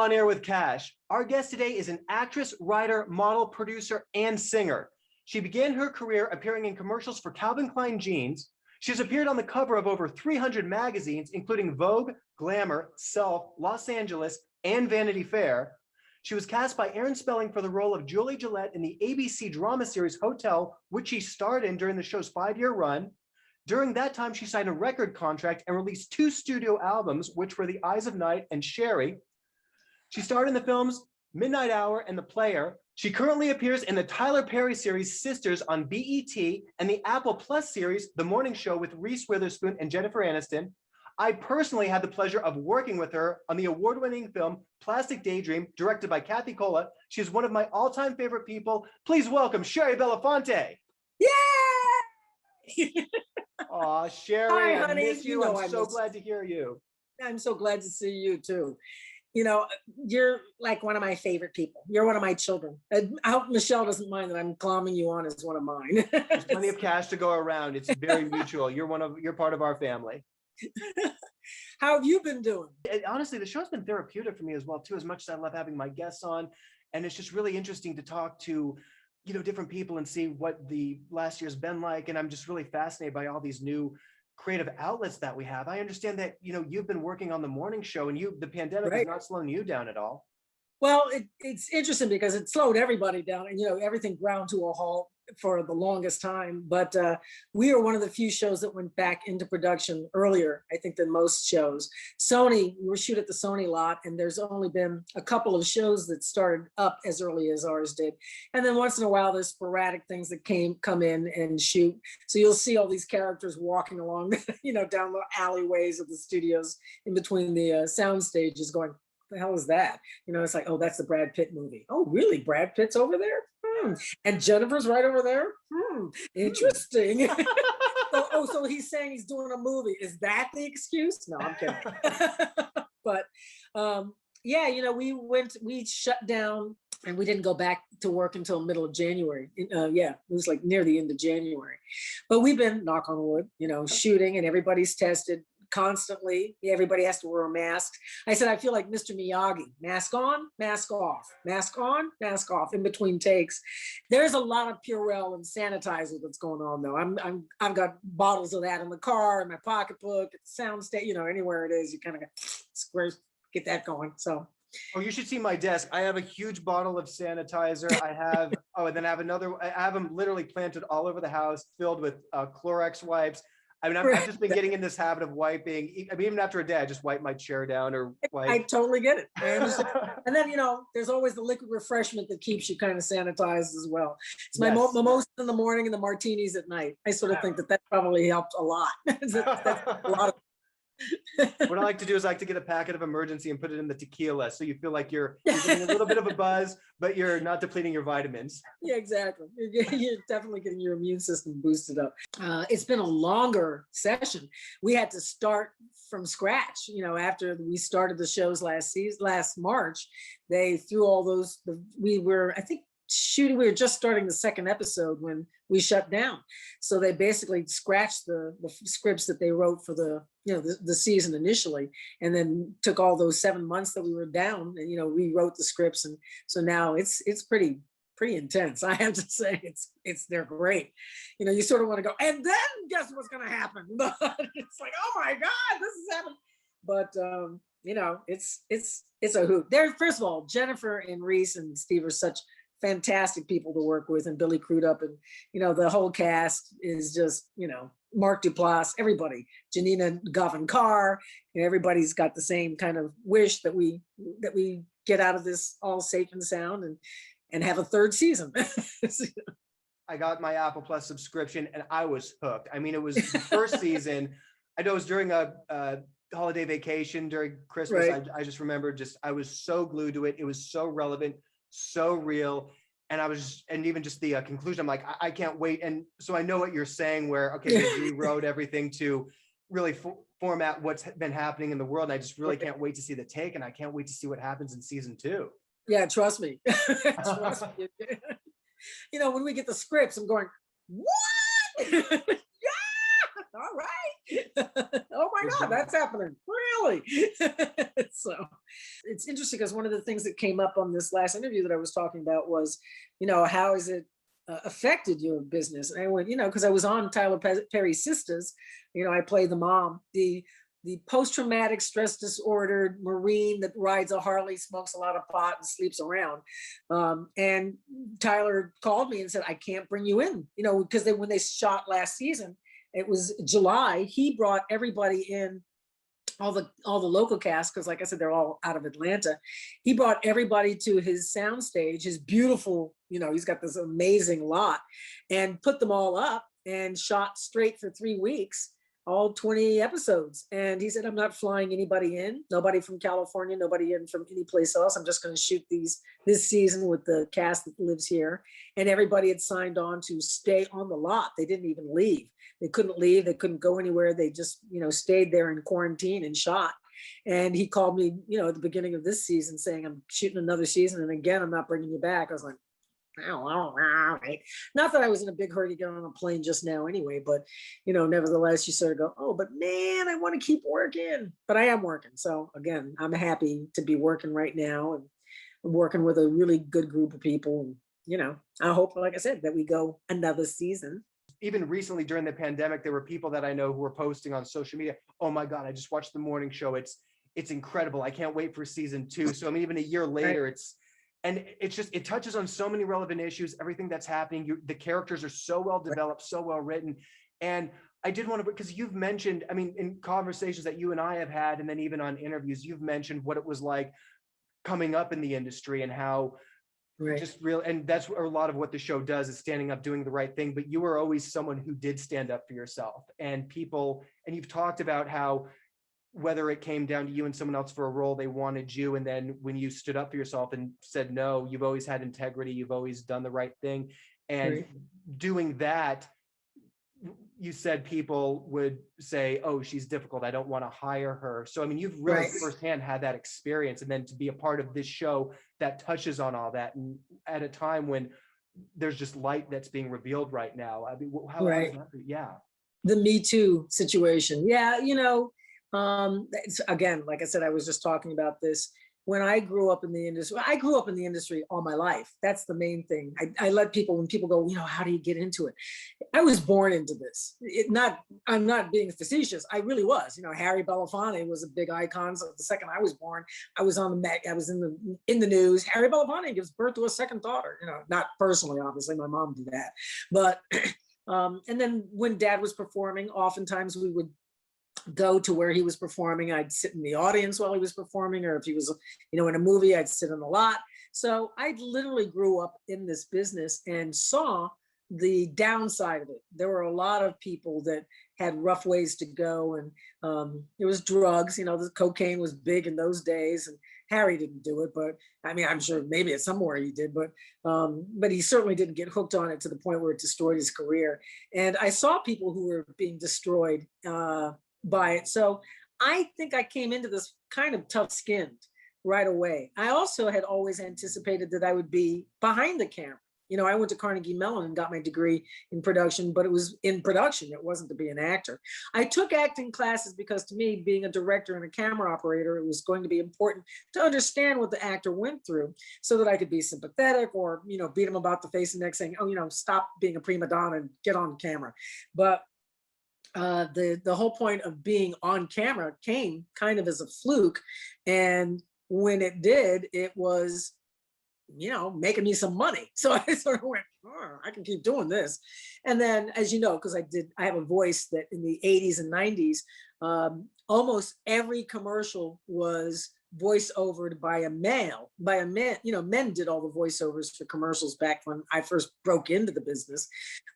On Air with Kash. Our guest today is an actress, writer, model, producer, and singer. She began her career appearing in commercials for Calvin Klein jeans. She's appeared on the cover of over 300 magazines, including Vogue, Glamour, Self, Los Angeles, and Vanity Fair. She was cast by Aaron Spelling for the role of Julie Gillette in the ABC drama series Hotel, which she starred in during the show's 5-year run. During that time, she signed a record contract and released 2 studio albums, which were The Eyes of Night and Shari. She starred in the films Midnight Hour and The Player. She currently appears in the Tyler Perry series Sisters on BET and the Apple Plus series The Morning Show with Reese Witherspoon and Jennifer Aniston. I personally had the pleasure of working with her on the award-winning film Plastic Daydream, directed by Kathy Kolla. She is one of my all-time favorite people. Please welcome Shari Belafonte. Yay! Aw, Shari, Hi, honey. I miss you. I'm so glad to hear you. I'm so glad to see you too. You know, you're like one of my favorite people. You're one of my children. I hope Michelle doesn't mind that I'm clomming you on as one of mine. There's plenty of cash to go around. It's very mutual. You're part of our family. How have you been doing? Honestly, the show's been therapeutic for me as well too, as much as I love having my guests on. And it's just really interesting to talk to, different people and see what the last year's been like. And I'm just really fascinated by all these new creative outlets that we have. I understand that, you've been working on the morning show and the pandemic is not slowing you down at all. Well, it's interesting because it slowed everybody down and, everything ground to a halt for the longest time. But we are one of the few shows that went back into production earlier, I think, than most shows. We were shooting at the Sony lot, and there's only been a couple of shows that started up as early as ours did. And then once in a while, there's sporadic things that come in and shoot. So you'll see all these characters walking along, down the alleyways of the studios in between the sound stages going, the hell is that? It's like, oh, that's the Brad Pitt movie. Oh, really? Brad Pitt's over there? And Jennifer's right over there? Interesting. So he's saying he's doing a movie. Is that the excuse? No, I'm kidding. But we shut down and we didn't go back to work until middle of January. It was like near the end of January. But we've been, knock on wood, shooting, and everybody's tested constantly. Everybody has to wear a mask. I said, I feel like Mr. Miyagi. Mask on, mask off, mask on, mask off in between takes. There's a lot of Purell and sanitizer that's going on though. I've got bottles of that in the car, in my pocketbook, at the sound state, anywhere it is, you kind of get that going. So. Oh, you should see my desk. I have a huge bottle of sanitizer. And then I have them literally planted all over the house, filled with Clorox wipes. I mean, I've just been getting in this habit of wiping. Even after a day, I just wipe my chair down or wipe. I totally get it. And then, there's always the liquid refreshment that keeps you kind of sanitized as well. It's my mimosa in the morning and the martinis at night. I sort of think that probably helped a lot. That's a lot of. What I like to do is I like to get a packet of emergency and put it in the tequila, so you feel like you're getting a little bit of a buzz, but you're not depleting your vitamins. Yeah, exactly. You're definitely getting your immune system boosted up. It's been a longer session. We had to start from scratch. After we started the shows last March, they threw all those. We were just starting the second episode when we shut down. So they basically scratched the scripts that they wrote for the season initially, and then took all those 7 months that we were down and, rewrote the scripts. And so now it's pretty intense. I have to say they're great. You sort of want to go, and then guess what's going to happen? But it's like, oh my God, this is happening. But, it's a hoot. First of all, Jennifer and Reese and Steve are such fantastic people to work with, and Billy Crudup, and the whole cast is just Mark Duplass, everybody, Janina Govan Carr, everybody's got the same kind of wish that we get out of this all safe and sound and have a third season. I got my Apple Plus subscription and I was hooked. I mean, it was the first season. I know it was during a holiday vacation during Christmas. Right. I just remember I was so glued to it. It was so relevant, so real. And even just the conclusion, I'm like, I can't wait. And so I know what you're saying, where, okay, they rewrote everything to really format what's been happening in the world. And I just really can't wait to see the take, and I can't wait to see what happens in season 2. Yeah, trust me. Trust me. When we get the scripts, I'm going, what? Yeah, all right. Oh my God, that's happening. really? So it's interesting because one of the things that came up on this last interview that I was talking about was, how has it affected your business? And I went, because I was on Tyler Perry's Sisters, I play the mom, the post-traumatic stress disordered Marine that rides a Harley, smokes a lot of pot and sleeps around. And Tyler called me and said, I can't bring you in, because when they shot last season, it was July, he brought everybody in, all the local cast, because like I said, they're all out of Atlanta. He brought everybody to his soundstage, his beautiful, he's got this amazing lot, and put them all up and shot straight for 3 weeks, all 20 episodes. And he said, I'm not flying anybody in, nobody from California, nobody in from any place else. I'm just going to shoot this season with the cast that lives here. And everybody had signed on to stay on the lot. They didn't even leave. They couldn't leave. They couldn't go anywhere. They just, stayed there in quarantine and shot. And he called me, at the beginning of this season saying, I'm shooting another season. And again, I'm not bringing you back. I was like, oh, all right. Not that I was in a big hurry to get on a plane just now anyway, but, nevertheless, you sort of go, oh, but man, I want to keep working. But I am working. So again, I'm happy to be working right now, and working with a really good group of people. And, I hope, like I said, that we go another season. Even recently during the pandemic, there were people that I know who were posting on social media, oh my God, I just watched the morning show. It's incredible. I can't wait for season 2. So I mean, even a year later, Right. it touches on so many relevant issues, everything that's happening. The characters are so well developed, so well written. And I did want to, because you've mentioned, I mean, in conversations that you and I have had, and then even on interviews, you've mentioned what it was like coming up in the industry and how Right. just real, and that's a lot of what the show does, is standing up, doing the right thing. But you were always someone who did stand up for yourself, and you've talked about how, whether it came down to you and someone else for a role, they wanted you, and then when you stood up for yourself and said no, you've always had integrity, you've always done the right thing. And Right. doing that, you said people would say, oh, she's difficult, I don't want to hire her. So I mean, you've really Right. firsthand had that experience, and then to be a part of this show that touches on all that, and at a time when there's just light that's being revealed right now. I mean, how Right. is that? Yeah. The Me Too situation. Yeah, it's, again, like I said, I was just talking about this. When I grew up in the industry all my life. That's the main thing. I let people, when people go, how do you get into it? I was born into this. I'm not being facetious. I really was. Harry Belafonte was a big icon. So the second I was born, I was on I was in the news. Harry Belafonte gives birth to a second daughter. Not personally, obviously, my mom did that, but and then when Dad was performing, oftentimes we would go to where he was performing. I'd sit in the audience while he was performing, or if he was, in a movie, I'd sit in the lot. So I literally grew up in this business and saw the downside of it. There were a lot of people that had rough ways to go, and it was drugs. The cocaine was big in those days, and Harry didn't do it, but I mean, I'm sure maybe at somewhere he did, but he certainly didn't get hooked on it to the point where it destroyed his career. And I saw people who were being destroyed by it. So I think I came into this kind of tough-skinned right away. I also had always anticipated that I would be behind the camera. I went to Carnegie Mellon and got my degree in production, but it was in production. It wasn't to be an actor. I took acting classes because, to me, being a director and a camera operator, it was going to be important to understand what the actor went through so that I could be sympathetic, or, beat him about the face and neck saying, oh, stop being a prima donna and get on camera. But the whole point of being on camera came kind of as a fluke. And when it did, it was, making me some money. So I sort of went, oh, I can keep doing this. And then, as you know, because I have a voice that in the 80s and 90s, almost every commercial was voiceovered by a man. Men did all the voiceovers for commercials back when I first broke into the business.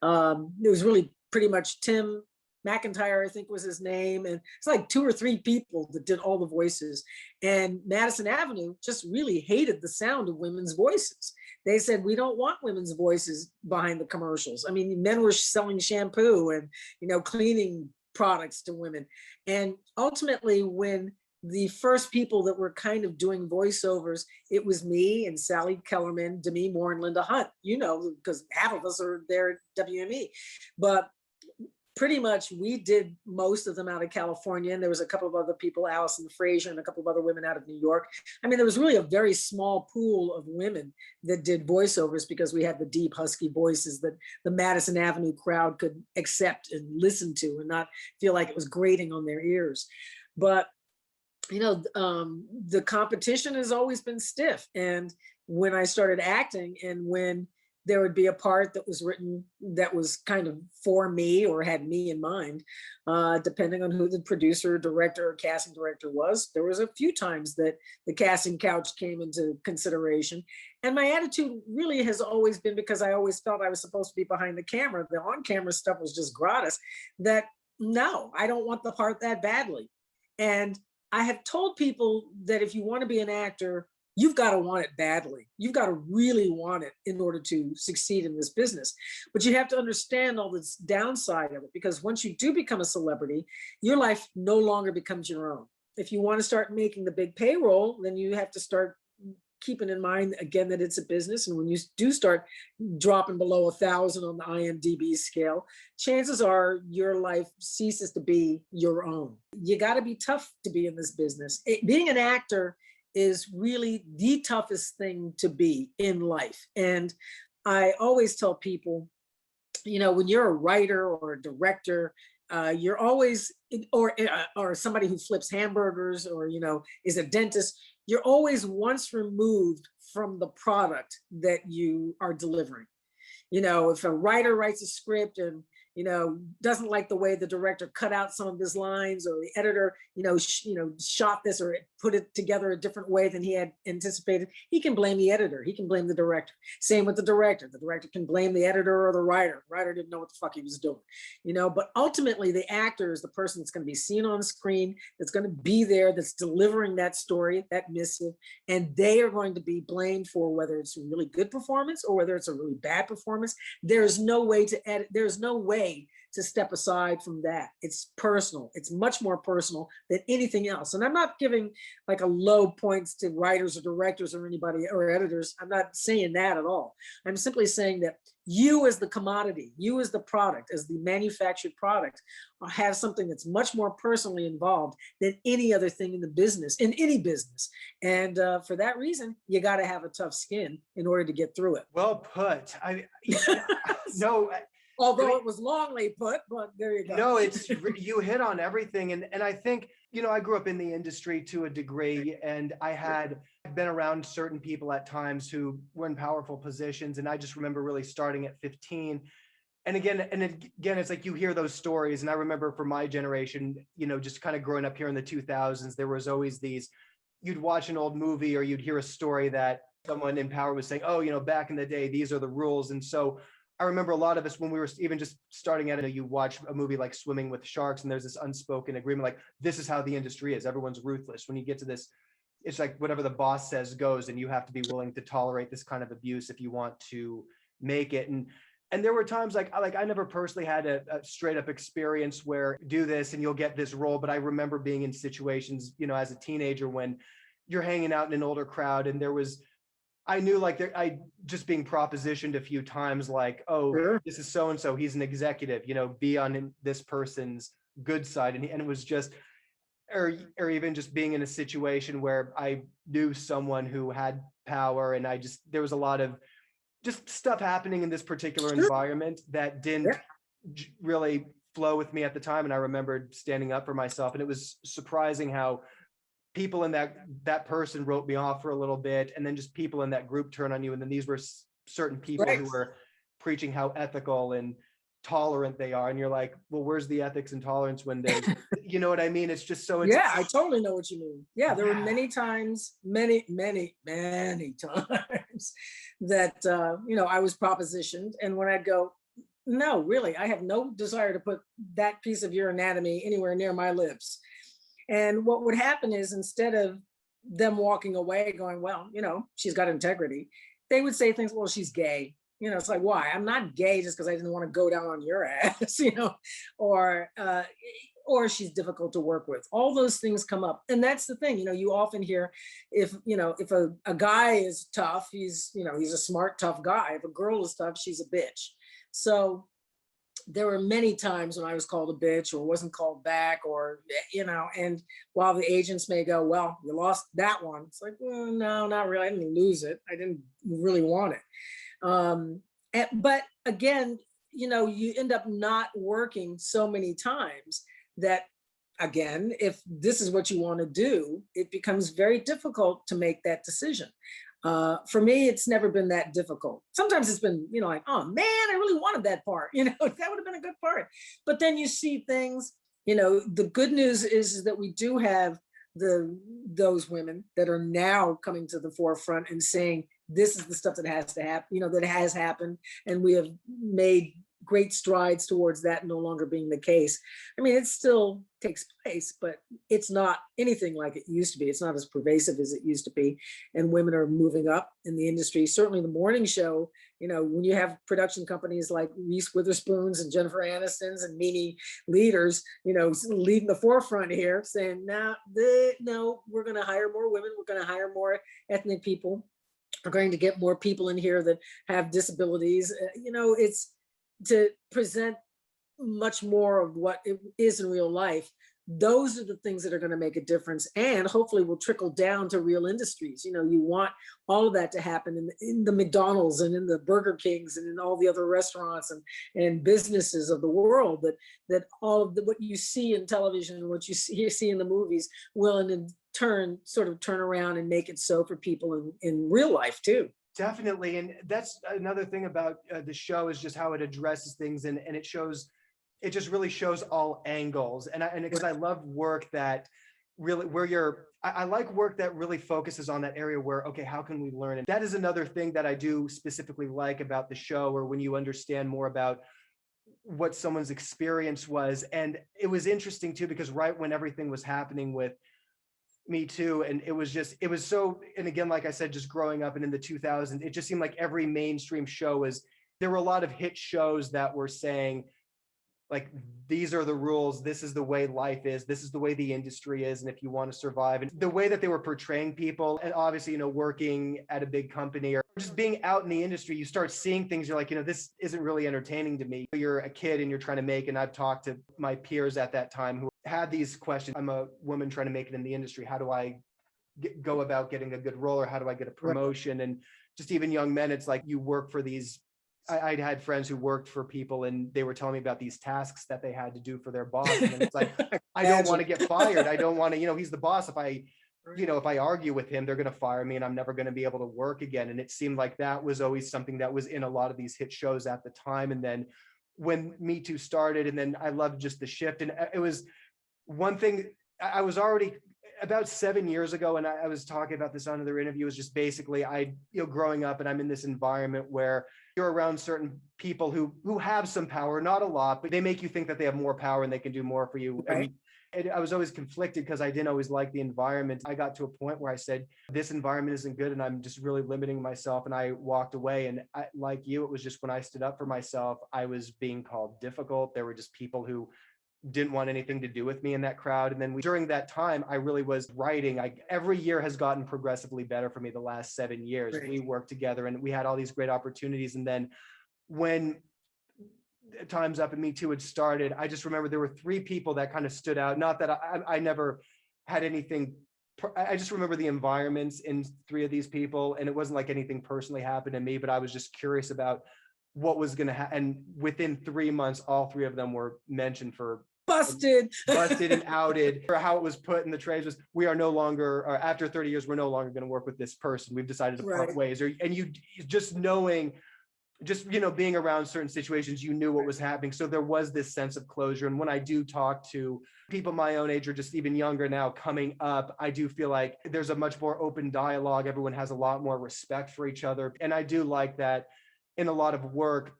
It was really pretty much Tim McIntyre, I think was his name. And it's like 2 or 3 people that did all the voices. And Madison Avenue just really hated the sound of women's voices. They said, we don't want women's voices behind the commercials. I mean, men were selling shampoo and, cleaning products to women. And ultimately, when the first people that were kind of doing voiceovers, it was me and Sally Kellerman, Demi Moore, and Linda Hunt, because half of us are there at WME. But pretty much we did most of them out of California, and there was a couple of other people, Allison Frazier and a couple of other women out of New York. I mean, there was really a very small pool of women that did voiceovers because we had the deep, husky voices that the Madison Avenue crowd could accept and listen to and not feel like it was grating on their ears. But the competition has always been stiff. And when I started acting, and when there would be a part that was written that was kind of for me or had me in mind, depending on who the producer, director, or casting director was, there was a few times that the casting couch came into consideration. And my attitude really has always been, because I always felt I was supposed to be behind the camera, the on-camera stuff was just gratis, that no, I don't want the part that badly. And I have told people that if you want to be an actor, you've got to want it badly. You've got to really want it in order to succeed in this business. But you have to understand all this downside of it, because once you do become a celebrity, your life no longer becomes your own. If you want to start making the big payroll, then you have to start keeping in mind, again, that it's a business. And when you do start dropping below 1,000 on the IMDb scale, chances are your life ceases to be your own. You got to be tough to be in this business. Being an actor is really the toughest thing to be in life. And I always tell people, when you're a writer or a director, you're always, or somebody who flips hamburgers, or, is a dentist, you're always once removed from the product that you are delivering. If a writer writes a script and, doesn't like the way the director cut out some of his lines, or the editor, shot this or put it together a different way than he had anticipated, he can blame the editor. He can blame the director. Same with the director. The director can blame the editor or the writer. The writer didn't know what the fuck he was doing, but ultimately the actor is the person that's going to be seen on screen, that's going to be there, that's delivering that story, that missive, and they are going to be blamed for whether it's a really good performance or whether it's a really bad performance. There's no way to edit. There's no way to step aside from that. It's personal. It's much more personal than anything else. And I'm not giving like a low points to writers or directors or anybody or editors. I'm not saying that at all. I'm simply saying that you as the commodity, you as the product, as the manufactured product, have something that's much more personally involved than any other thing in the business, in any business. And for that reason, you got to have a tough skin in order to get through it. Well put. No. Although it was longly put, but there you go. No, you hit on everything. And I think, I grew up in the industry to a degree, and I've been around certain people at times who were in powerful positions. And I just remember really starting at 15. And again, it's like you hear those stories. And I remember for my generation, just kind of growing up here in the 2000s, there was always you'd watch an old movie or you'd hear a story that someone in power was saying, oh, back in the day, these are the rules. And so I remember a lot of us when we were even just starting out, you watch a movie like Swimming with Sharks, and there's this unspoken agreement, like, this is how the industry is. Everyone's ruthless. When you get to this, it's like whatever the boss says goes, and you have to be willing to tolerate this kind of abuse if you want to make it. And there were times like I never personally had a straight up experience where do this and you'll get this role. But I remember being in situations, as a teenager when you're hanging out in an older crowd, and I knew I just being propositioned a few times, like, oh, sure, this is so-and-so, he's an executive, be on this person's good side. And it was just, or even just being in a situation where I knew someone who had power, and there was a lot of just stuff happening in this particular environment that didn't really flow with me at the time. And I remembered standing up for myself, and it was surprising how people in that person wrote me off for a little bit, and then just people in that group turn on you. And then these were certain people who were preaching how ethical and tolerant they are. And you're like, well, where's the ethics and tolerance when there's, you know what I mean? It's just so. Yeah, I totally know what you mean. Yeah, there were many times, many times that, I was propositioned. And when I'd go, no, really, I have no desire to put that piece of your anatomy anywhere near my lips. And what would happen is, instead of them walking away going, well, she's got integrity, they would say things, well, she's gay. It's like, why? I'm not gay just because I didn't want to go down on your ass, or she's difficult to work with. All those things come up. And that's the thing, you often hear if a guy is tough, he's a smart, tough guy. If a girl is tough, she's a bitch. So there were many times when I was called a bitch or wasn't called back, or, and while the agents may go, well, you lost that one. It's like, well, no, not really. I didn't lose it. I didn't really want it. But again, you end up not working so many times that, again, if this is what you want to do, it becomes very difficult to make that decision. For me, it's never been that difficult. Sometimes it's been, like, oh man, I really wanted that part. That would have been a good part. But then you see things, the good news is that we do have those women that are now coming to the forefront and saying, this is the stuff that has to happen, that has happened. And we have made great strides towards that no longer being the case. I mean, it still takes place, but it's not anything like it used to be. It's not as pervasive as it used to be. And women are moving up in the industry. Certainly the morning show, when you have production companies like Reese Witherspoon's and Jennifer Aniston's and Mimi Leaders, leading the forefront here saying, no, we're going to hire more women. We're going to hire more ethnic people. We're going to get more people in here that have disabilities. It's to present much more of what it is in real life. Those are the things that are going to make a difference, and hopefully will trickle down to real industries. You want all of that to happen in the McDonald's and in the Burger Kings and in all the other restaurants and businesses of the world, that all of what you see in television and what you see in the movies will in turn sort of turn around and make it so for people in real life too. Definitely. And that's another thing about the show, is just how it addresses things, and it just really shows all angles. And because I love work that really, I like work that really focuses on that area where, okay, how can we learn? And that is another thing that I do specifically like about the show, or when you understand more about what someone's experience was. And it was interesting too, because right when everything was happening with Me Too, and it was so, and again, like I said, just growing up and in the 2000s, it just seemed like every mainstream show there were a lot of hit shows that were saying, like, these are the rules, this is the way life is, this is the way the industry is, and if you want to survive. And the way that they were portraying people, and obviously, working at a big company or just being out in the industry, you start seeing things, you're like, this isn't really entertaining to me. You're a kid and you're trying to make, and I've talked to my peers at that time who had these questions. I'm a woman trying to make it in the industry. How do I go about getting a good role, or how do I get a promotion? And just even young men, it's like, you work for these, I'd had friends who worked for people, and they were telling me about these tasks that they had to do for their boss. And it's like, I don't want to get fired. I don't want to, he's the boss. If I argue with him, they're going to fire me and I'm never going to be able to work again. And it seemed like that was always something that was in a lot of these hit shows at the time. And then when Me Too started, and then I loved just the shift. And it was one thing, I was already about 7 years ago, and I was talking about this on another interview, was just basically, growing up, and I'm in this environment where you're around certain people who have some power, not a lot, but they make you think that they have more power and they can do more for you. Right. I was always conflicted because I didn't always like the environment. I got to a point where I said, this environment isn't good, and I'm just really limiting myself. And I walked away. And like you, it was just when I stood up for myself, I was being called difficult. There were just people who didn't want anything to do with me in that crowd. And then during that time, I really was writing. Every year has gotten progressively better for me the last 7 years. Right. We worked together and we had all these great opportunities. And then when Time's Up and Me Too had started, I just remember there were 3 people that kind of stood out. Not that I never had anything. I just remember the environments in 3 of these people. And it wasn't like anything personally happened to me, but I was just curious about what was going to happen. And within 3 months, all 3 of them were mentioned for busted and outed. For how it was put in the trades was, we are no longer, or after 30 years, we're no longer going to work with this person. We've decided to part ways. And you just knowing, being around certain situations, you knew what was happening. So there was this sense of closure. And when I do talk to people my own age or just even younger now coming up, I do feel like there's a much more open dialogue. Everyone has a lot more respect for each other. And I do like that in a lot of work,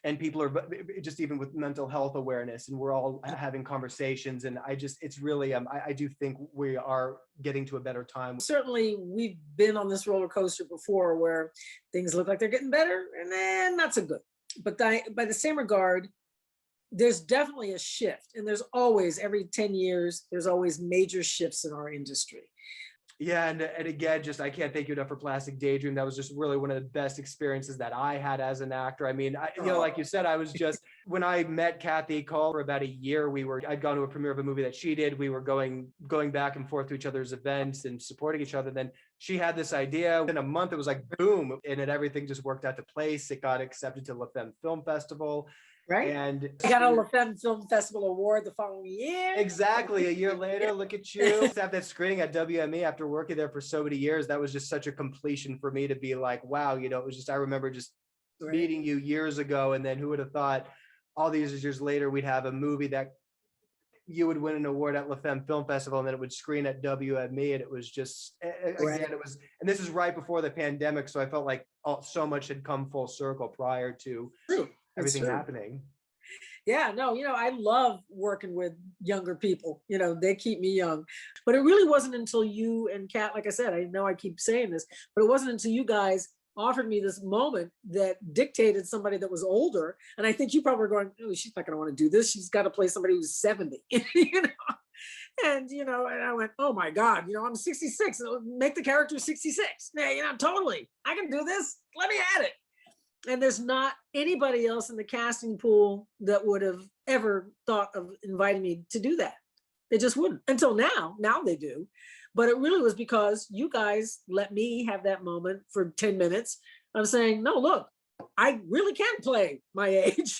and people are just even with mental health awareness, and we're all having conversations. And it's really, I do think we are getting to a better time. Certainly we've been on this roller coaster before where things look like they're getting better and then not so good. But by the same regard, there's definitely a shift, and there's always, every 10 years, there's always major shifts in our industry. Yeah, and again, just I can't thank you enough for Plastic Daydream. That was just really one of the best experiences that I had as an actor. I mean, like you said, I was just when I met Kathy Kolla for about a year, I'd gone to a premiere of a movie that she did. We were going back and forth to each other's events and supporting each other. Then she had this idea. In a month, it was like boom, and everything just worked out to place. It got accepted to La Femme Film Festival. Right. And I got a La Femme Film Festival award the following year. Exactly. A year later, look at you. To have that screening at WME after working there for so many years, that was just such a completion for me to be like, wow, it was just, I remember just meeting you years ago. And then who would have thought all these years later, we'd have a movie that you would win an award at La Femme Film Festival and then it would screen at WME. And it was just, again, it was, and this is right before the pandemic. So I felt like so much had come full circle prior to everything happening. Yeah, no, I love working with younger people. They keep me young. But it really wasn't until you and Kat, like I said, I know I keep saying this, but it wasn't until you guys offered me this moment that dictated somebody that was older. And I think you probably were going, oh, she's not going to want to do this. She's got to play somebody who's 70, And, and I went, oh my God, I'm 66. Make the character 66. Yeah, totally. I can do this. Let me at it. And there's not anybody else in the casting pool that would have ever thought of inviting me to do that. They just wouldn't until now. Now they do. But it really was because you guys let me have that moment for 10 minutes of saying, no, look, I really can play my age.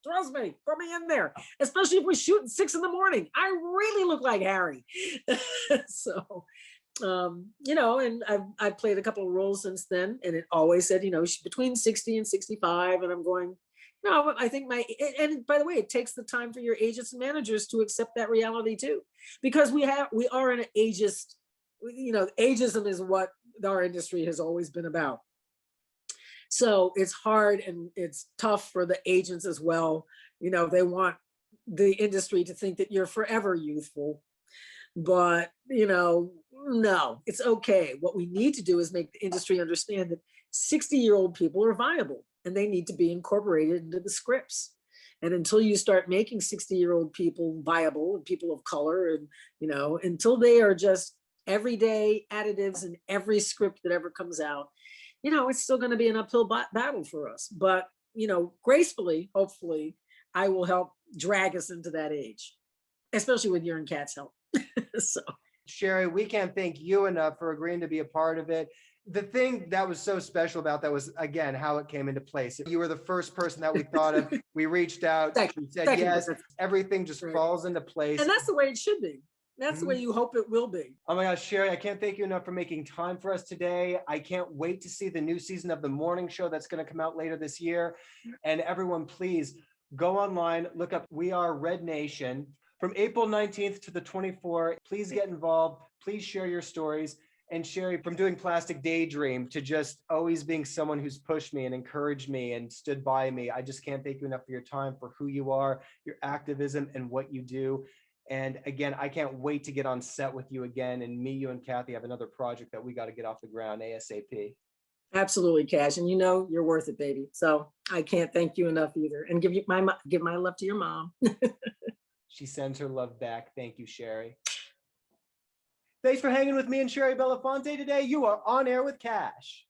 Trust me, put me in there, especially if we shoot at 6 a.m. I really look like Harry. So, and I've played a couple of roles since then, and it always said, she's between 60 and 65. And I'm going, I think and by the way, it takes the time for your agents and managers to accept that reality too, because we are in an ageist, ageism is what our industry has always been about. So it's hard and it's tough for the agents as well. They want the industry to think that you're forever youthful, but no, it's okay. What we need to do is make the industry understand that 60-year-old people are viable and they need to be incorporated into the scripts. And until you start making 60-year-old people viable and people of color, and until they are just everyday additives in every script that ever comes out, it's still going to be an uphill battle for us. But gracefully, hopefully, I will help drag us into that age, especially with your and Kat's help. So, Shari, we can't thank you enough for agreeing to be a part of it. The thing that was so special about that was, again, how it came into place. You were the first person that we thought of. We reached out, we said yes, everything just falls into place. And that's the way it should be. That's the way you hope it will be. Oh my gosh, Shari, I can't thank you enough for making time for us today. I can't wait to see the new season of The Morning Show that's going to come out later this year. And everyone, please go online, look up We Are Red Nation. From April 19th to the 24th, please get involved. Please share your stories. And Shari, from doing Plastic Daydream to just always being someone who's pushed me and encouraged me and stood by me, I just can't thank you enough for your time, for who you are, your activism, and what you do. And again, I can't wait to get on set with you again. And me, you, and Kathy have another project that we got to get off the ground ASAP. Absolutely, Kash. And you're worth it, baby. So I can't thank you enough either. And give my love to your mom. She sends her love back. Thank you, Shari. Thanks for hanging with me and Shari Belafonte today. You are on air with Kash.